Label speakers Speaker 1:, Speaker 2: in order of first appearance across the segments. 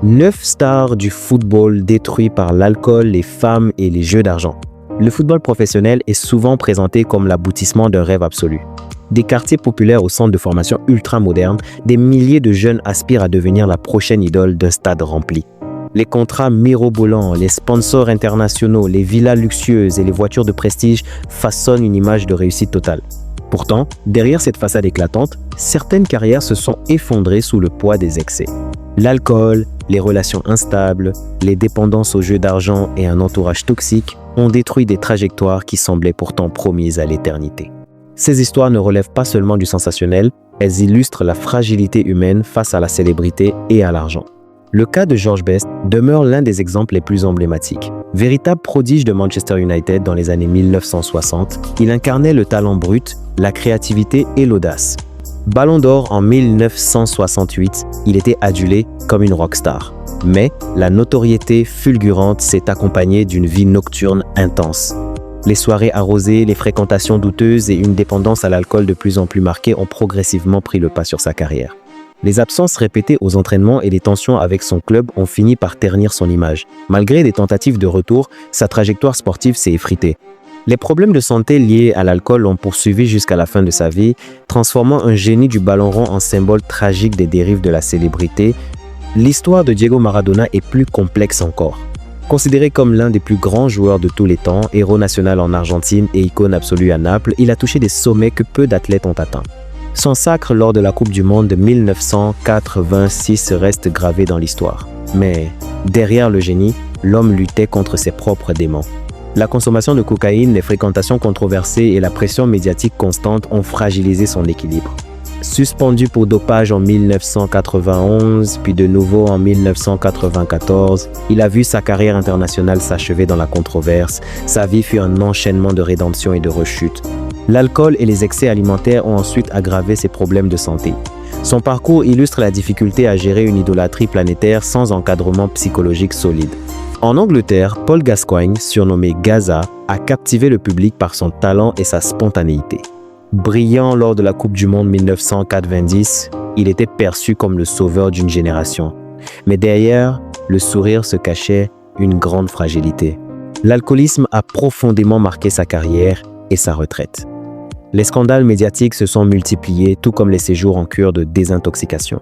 Speaker 1: 9 stars du football détruits par l'alcool, les femmes et les jeux d'argent. Le football professionnel est souvent présenté comme l'aboutissement d'un rêve absolu. Des quartiers populaires au centre de formation ultra-modernes, des milliers de jeunes aspirent à devenir la prochaine idole d'un stade rempli. Les contrats mirobolants, les sponsors internationaux, les villas luxueuses et les voitures de prestige façonnent une image de réussite totale. Pourtant, derrière cette façade éclatante, certaines carrières se sont effondrées sous le poids des excès. L'alcool, les relations instables, les dépendances aux jeux d'argent et un entourage toxique ont détruit des trajectoires qui semblaient pourtant promises à l'éternité. Ces histoires ne relèvent pas seulement du sensationnel, elles illustrent la fragilité humaine face à la célébrité et à l'argent. Le cas de George Best demeure l'un des exemples les plus emblématiques. Véritable prodige de Manchester United dans les années 1960, il incarnait le talent brut, la créativité et l'audace. Ballon d'or en 1968, il était adulé comme une rockstar. Mais la notoriété fulgurante s'est accompagnée d'une vie nocturne intense. Les soirées arrosées, les fréquentations douteuses et une dépendance à l'alcool de plus en plus marquée ont progressivement pris le pas sur sa carrière. Les absences répétées aux entraînements et les tensions avec son club ont fini par ternir son image. Malgré des tentatives de retour, sa trajectoire sportive s'est effritée. Les problèmes de santé liés à l'alcool l'ont poursuivi jusqu'à la fin de sa vie, transformant un génie du ballon rond en symbole tragique des dérives de la célébrité. L'histoire de Diego Maradona est plus complexe encore. Considéré comme l'un des plus grands joueurs de tous les temps, héros national en Argentine et icône absolue à Naples, il a touché des sommets que peu d'athlètes ont atteints. Son sacre lors de la Coupe du Monde de 1986 reste gravé dans l'histoire. Mais derrière le génie, l'homme luttait contre ses propres démons. La consommation de cocaïne, les fréquentations controversées et la pression médiatique constante ont fragilisé son équilibre. Suspendu pour dopage en 1991, puis de nouveau en 1994, il a vu sa carrière internationale s'achever dans la controverse. Sa vie fut un enchaînement de rédemption et de rechute. L'alcool et les excès alimentaires ont ensuite aggravé ses problèmes de santé. Son parcours illustre la difficulté à gérer une idolâtrie planétaire sans encadrement psychologique solide. En Angleterre, Paul Gascoigne, surnommé Gaza, a captivé le public par son talent et sa spontanéité. Brillant lors de la Coupe du Monde 1990, il était perçu comme le sauveur d'une génération. Mais derrière, le sourire se cachait une grande fragilité. L'alcoolisme a profondément marqué sa carrière et sa retraite. Les scandales médiatiques se sont multipliés, tout comme les séjours en cure de désintoxication.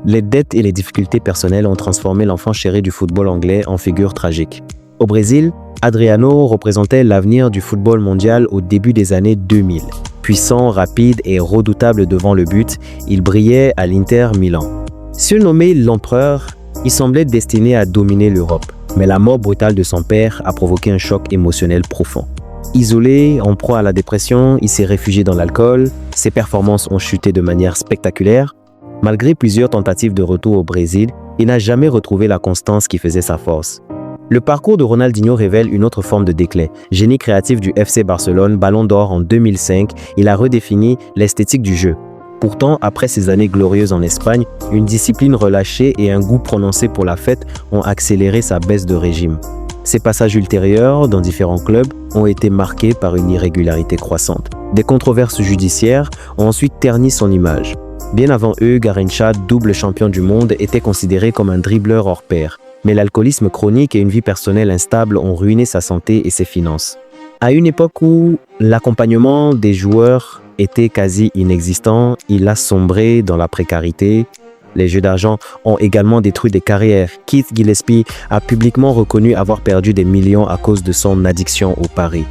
Speaker 1: Les dettes et les difficultés personnelles ont transformé l'enfant chéri du football anglais en figure tragique. Au Brésil, Adriano représentait l'avenir du football mondial au début des années 2000. Puissant, rapide et redoutable devant le but, il brillait à l'Inter Milan. Surnommé l'empereur, il semblait destiné à dominer l'Europe. Mais la mort brutale de son père a provoqué un choc émotionnel profond. Isolé, en proie à la dépression, il s'est réfugié dans l'alcool. Ses performances ont chuté de manière spectaculaire. Malgré plusieurs tentatives de retour au Brésil, il n'a jamais retrouvé la constance qui faisait sa force. Le parcours de Ronaldinho révèle une autre forme de déclin. Génie créatif du FC Barcelone, Ballon d'Or en 2005, il a redéfini l'esthétique du jeu. Pourtant, après ces années glorieuses en Espagne, une discipline relâchée et un goût prononcé pour la fête ont accéléré sa baisse de régime. Ses passages ultérieurs dans différents clubs ont été marqués par une irrégularité croissante. Des controverses judiciaires ont ensuite terni son image. Bien avant eux, Garrincha, double champion du monde, était considéré comme un dribbleur hors pair. Mais l'alcoolisme chronique et une vie personnelle instable ont ruiné sa santé et ses finances. À une époque où l'accompagnement des joueurs était quasi inexistant, il a sombré dans la précarité. Les jeux d'argent ont également détruit des carrières. Keith Gillespie a publiquement reconnu avoir perdu des millions à cause de son addiction au pari.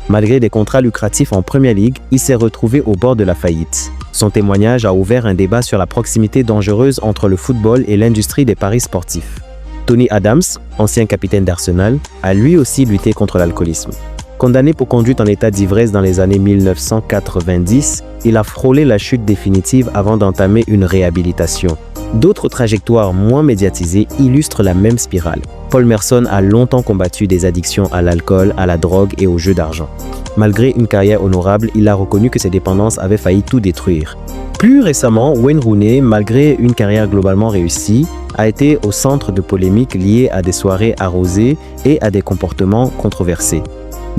Speaker 1: Malgré des contrats lucratifs en Premier League, il s'est retrouvé au bord de la faillite. Son témoignage a ouvert un débat sur la proximité dangereuse entre le football et l'industrie des paris sportifs. Tony Adams, ancien capitaine d'Arsenal, a lui aussi lutté contre l'alcoolisme. Condamné pour conduite en état d'ivresse dans les années 1990, il a frôlé la chute définitive avant d'entamer une réhabilitation. D'autres trajectoires moins médiatisées illustrent la même spirale. Paul Merson a longtemps combattu des addictions à l'alcool, à la drogue et aux jeux d'argent. Malgré une carrière honorable, il a reconnu que ses dépendances avaient failli tout détruire. Plus récemment, Wayne Rooney, malgré une carrière globalement réussie, a été au centre de polémiques liées à des soirées arrosées et à des comportements controversés.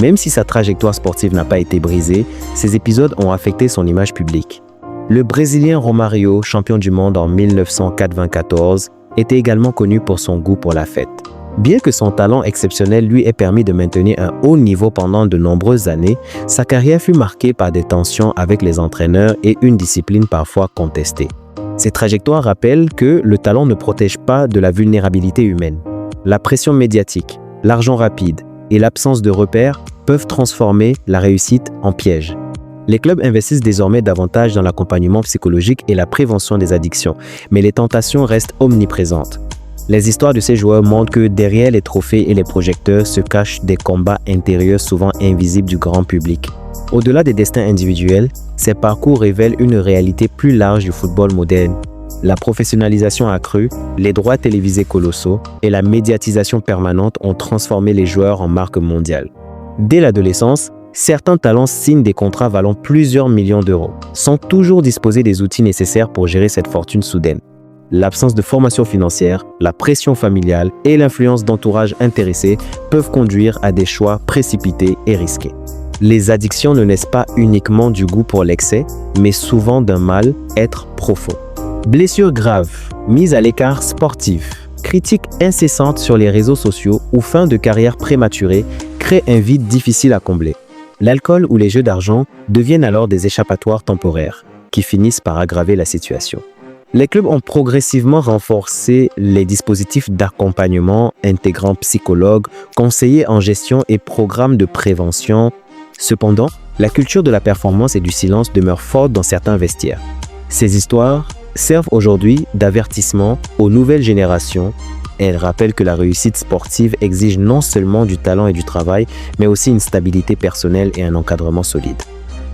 Speaker 1: Même si sa trajectoire sportive n'a pas été brisée, ces épisodes ont affecté son image publique. Le Brésilien Romário, champion du monde en 1994, était également connu pour son goût pour la fête. Bien que son talent exceptionnel lui ait permis de maintenir un haut niveau pendant de nombreuses années, sa carrière fut marquée par des tensions avec les entraîneurs et une discipline parfois contestée. Ces trajectoires rappellent que le talent ne protège pas de la vulnérabilité humaine. La pression médiatique, l'argent rapide et l'absence de repères peuvent transformer la réussite en piège. Les clubs investissent désormais davantage dans l'accompagnement psychologique et la prévention des addictions, mais les tentations restent omniprésentes. Les histoires de ces joueurs montrent que derrière les trophées et les projecteurs se cachent des combats intérieurs souvent invisibles du grand public. Au-delà des destins individuels, ces parcours révèlent une réalité plus large du football moderne. La professionnalisation accrue, les droits télévisés colossaux et la médiatisation permanente ont transformé les joueurs en marques mondiales. Dès l'adolescence, certains talents signent des contrats valant plusieurs millions d'euros, sans toujours disposer des outils nécessaires pour gérer cette fortune soudaine. L'absence de formation financière, la pression familiale et l'influence d'entourages intéressés peuvent conduire à des choix précipités et risqués. Les addictions ne naissent pas uniquement du goût pour l'excès, mais souvent d'un mal-être profond. Blessures graves, mise à l'écart sportif, critiques incessantes sur les réseaux sociaux ou fin de carrière prématurée créent un vide difficile à combler. L'alcool ou les jeux d'argent deviennent alors des échappatoires temporaires qui finissent par aggraver la situation. Les clubs ont progressivement renforcé les dispositifs d'accompagnement intégrant psychologues, conseillers en gestion et programmes de prévention. Cependant, la culture de la performance et du silence demeure forte dans certains vestiaires. Ces histoires servent aujourd'hui d'avertissement aux nouvelles générations. Elles rappellent que la réussite sportive exige non seulement du talent et du travail, mais aussi une stabilité personnelle et un encadrement solide.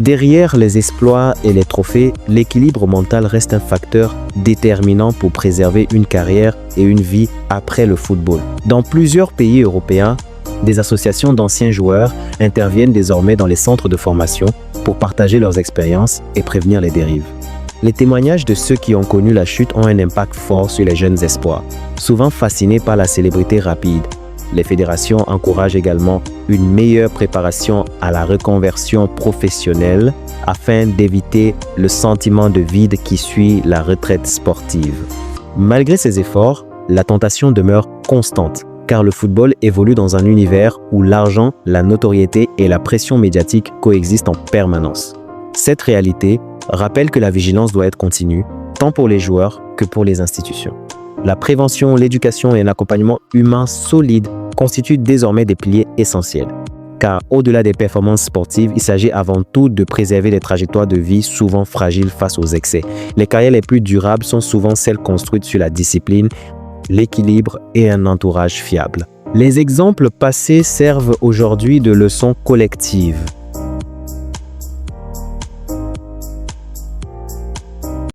Speaker 1: Derrière les exploits et les trophées, l'équilibre mental reste un facteur déterminant pour préserver une carrière et une vie après le football. Dans plusieurs pays européens, des associations d'anciens joueurs interviennent désormais dans les centres de formation pour partager leurs expériences et prévenir les dérives. Les témoignages de ceux qui ont connu la chute ont un impact fort sur les jeunes espoirs, souvent fascinés par la célébrité rapide. Les fédérations encouragent également une meilleure préparation à la reconversion professionnelle afin d'éviter le sentiment de vide qui suit la retraite sportive. Malgré ces efforts, la tentation demeure constante, car le football évolue dans un univers où l'argent, la notoriété et la pression médiatique coexistent en permanence. Cette réalité rappelle que la vigilance doit être continue, tant pour les joueurs que pour les institutions. La prévention, l'éducation et un accompagnement humain solide constituent désormais des piliers essentiels. Car au-delà des performances sportives, il s'agit avant tout de préserver les trajectoires de vie souvent fragiles face aux excès. Les carrières les plus durables sont souvent celles construites sur la discipline, l'équilibre et un entourage fiable. Les exemples passés servent aujourd'hui de leçons collectives.